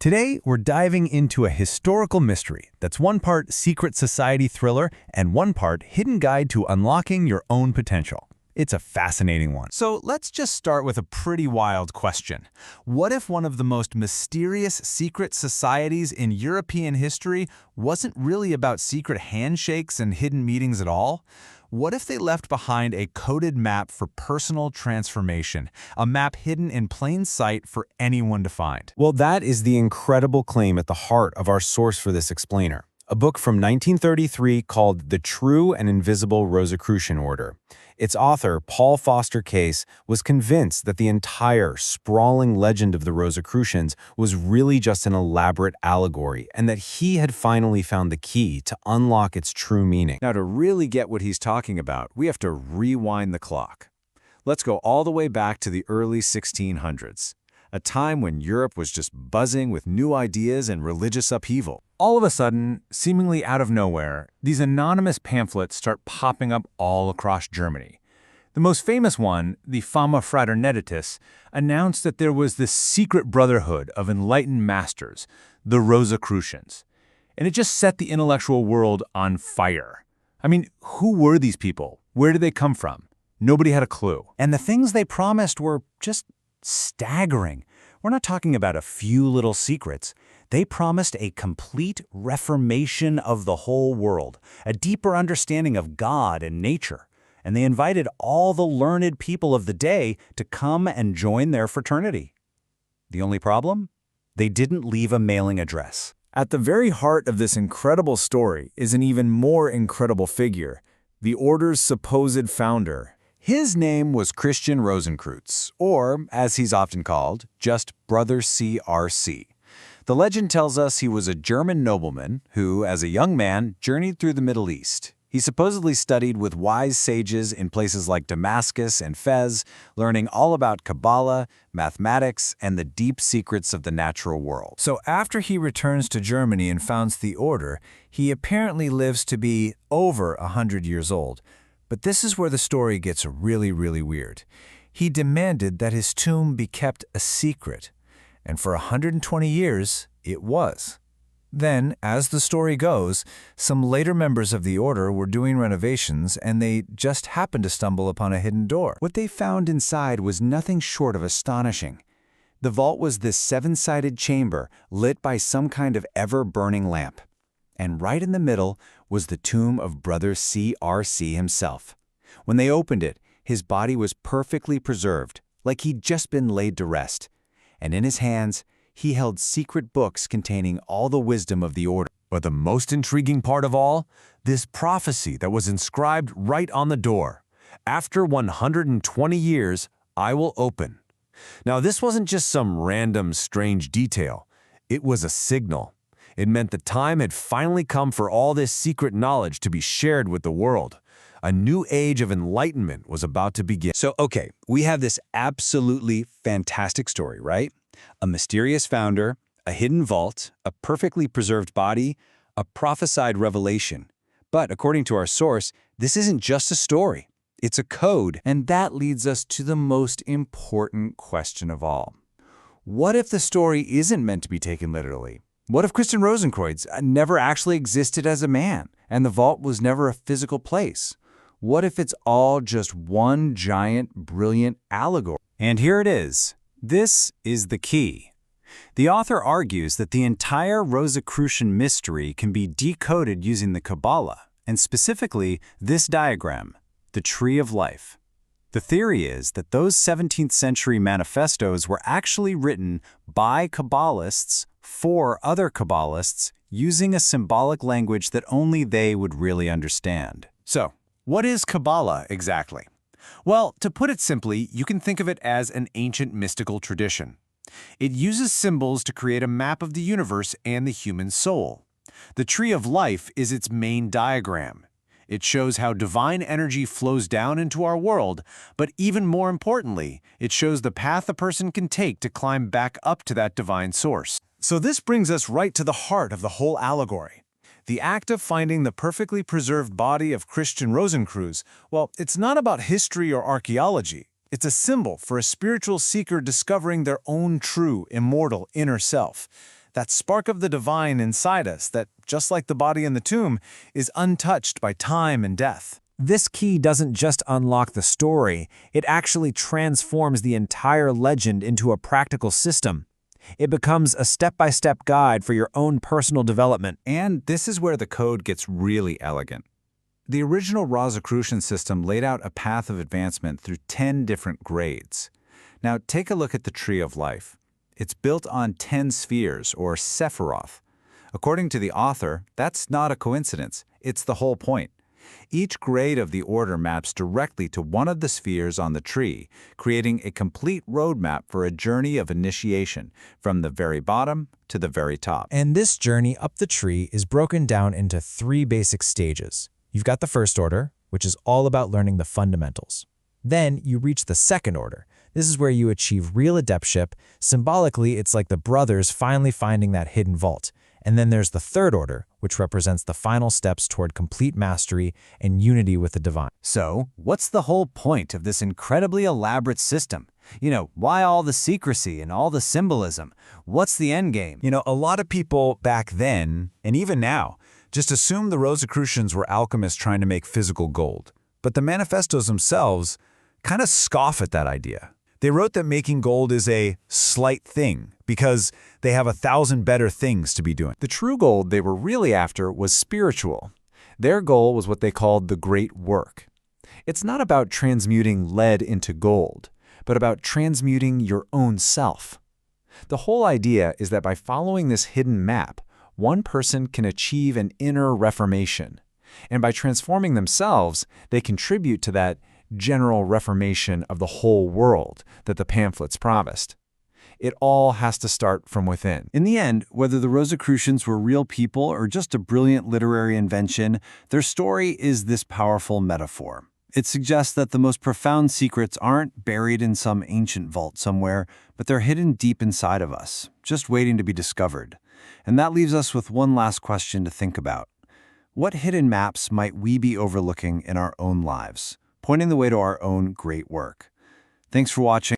Today, we're diving into a historical mystery that's one part secret society thriller and one part hidden guide to unlocking your own potential. It's a fascinating one. So let's just start with a pretty wild question. What if one of the most mysterious secret societies in European history wasn't really about secret handshakes and hidden meetings at all? What if they left behind a coded map for personal transformation, a map hidden in plain sight for anyone to find? Well, that is the incredible claim at the heart of our source for this explainer, a book from 1933 called The True and Invisible Rosicrucian Order. Its author, Paul Foster Case, was convinced that the entire sprawling legend of the Rosicrucians was really just an elaborate allegory and that he had finally found the key to unlock its true meaning. Now, to really get what he's talking about, we have to rewind the clock. Let's go all the way back to the early 1600s, a time when Europe was just buzzing with new ideas and religious upheaval. All of a sudden, seemingly out of nowhere, these anonymous pamphlets start popping up all across Germany. The most famous one, the Fama Fraternitatis, announced that there was this secret brotherhood of enlightened masters, the Rosicrucians. And it just set the intellectual world on fire. I mean, who were these people? Where did they come from? Nobody had a clue. And the things they promised were just staggering. We're not talking about a few little secrets. They promised a complete reformation of the whole world, a deeper understanding of God and nature, and they invited all the learned people of the day to come and join their fraternity. The only problem? They didn't leave a mailing address. At the very heart of this incredible story is an even more incredible figure, the order's supposed founder. His name was Christian Rosenkreuz, or, as he's often called, just Brother CRC. The legend tells us he was a German nobleman who, as a young man, journeyed through the Middle East. He supposedly studied with wise sages in places like Damascus and Fez, learning all about Kabbalah, mathematics, and the deep secrets of the natural world. So after he returns to Germany and founds the order, he apparently lives to be over 100 years old. But this is where the story gets really, really weird. He demanded that his tomb be kept a secret. And for 120 years, it was. Then, as the story goes, some later members of the order were doing renovations and they just happened to stumble upon a hidden door. What they found inside was nothing short of astonishing. The vault was this seven-sided chamber lit by some kind of ever-burning lamp. And right in the middle was the tomb of Brother CRC himself. When they opened it, his body was perfectly preserved, like he'd just been laid to rest. And in his hands, he held secret books containing all the wisdom of the order. But the most intriguing part of all, this prophecy that was inscribed right on the door. After 120 years, I will open. Now, this wasn't just some random, strange detail. It was a signal. It meant the time had finally come for all this secret knowledge to be shared with the world. A new age of enlightenment was about to begin. So, okay, we have this absolutely fantastic story, right? A mysterious founder, a hidden vault, a perfectly preserved body, a prophesied revelation. But according to our source, this isn't just a story. It's a code. And that leads us to the most important question of all. What if the story isn't meant to be taken literally? What if Christian Rosenkreuz never actually existed as a man, and the vault was never a physical place? What if it's all just one giant, brilliant allegory? And here it is. This is the key. The author argues that the entire Rosicrucian mystery can be decoded using the Kabbalah, and specifically this diagram, the Tree of Life. The theory is that those 17th century manifestos were actually written by Kabbalists for other Kabbalists using a symbolic language that only they would really understand. So, what is Kabbalah exactly? Well, to put it simply, you can think of it as an ancient mystical tradition. It uses symbols to create a map of the universe and the human soul. The Tree of Life is its main diagram. It shows how divine energy flows down into our world, but even more importantly, it shows the path a person can take to climb back up to that divine source. So this brings us right to the heart of the whole allegory. The act of finding the perfectly preserved body of Christian Rosenkreuz, well, it's not about history or archaeology. It's a symbol for a spiritual seeker discovering their own true, immortal inner self. that spark of the divine inside us that, just like the body in the tomb, is untouched by time and death. This key doesn't just unlock the story, it actually transforms the entire legend into a practical system. It becomes a step-by-step guide for your own personal development. And this is where the code gets really elegant. The original Rosicrucian system laid out a path of advancement through 10 different grades. Now take a look at the Tree of Life. It's built on 10 spheres, or Sephiroth. According to the author, that's not a coincidence. It's the whole point. Each grade of the order maps directly to one of the spheres on the tree, creating a complete roadmap for a journey of initiation, from the very bottom to the very top. And this journey up the tree is broken down into 3 basic stages. You've got the first order, which is all about learning the fundamentals. Then you reach the second order. This is where you achieve real adeptship. Symbolically, it's like the brothers finally finding that hidden vault. And then there's the third order, which represents the final steps toward complete mastery and unity with the divine. So, what's the whole point of this incredibly elaborate system? Why all the secrecy and all the symbolism? What's the end game? A lot of people back then, and even now, just assumed the Rosicrucians were alchemists trying to make physical gold. But the manifestos themselves kind of scoff at that idea. They wrote that making gold is a slight thing because they have 1,000 better things to be doing. The true gold they were really after was spiritual. Their goal was what they called the great work. It's not about transmuting lead into gold, but about transmuting your own self. The whole idea is that by following this hidden map, one person can achieve an inner reformation. And by transforming themselves, they contribute to that general reformation of the whole world that the pamphlets promised. It all has to start from within. In the end, whether the Rosicrucians were real people or just a brilliant literary invention, their story is this powerful metaphor. It suggests that the most profound secrets aren't buried in some ancient vault somewhere, but they're hidden deep inside of us, just waiting to be discovered. And that leaves us with one last question to think about. What hidden maps might we be overlooking in our own lives, pointing the way to our own great work? Thanks for watching.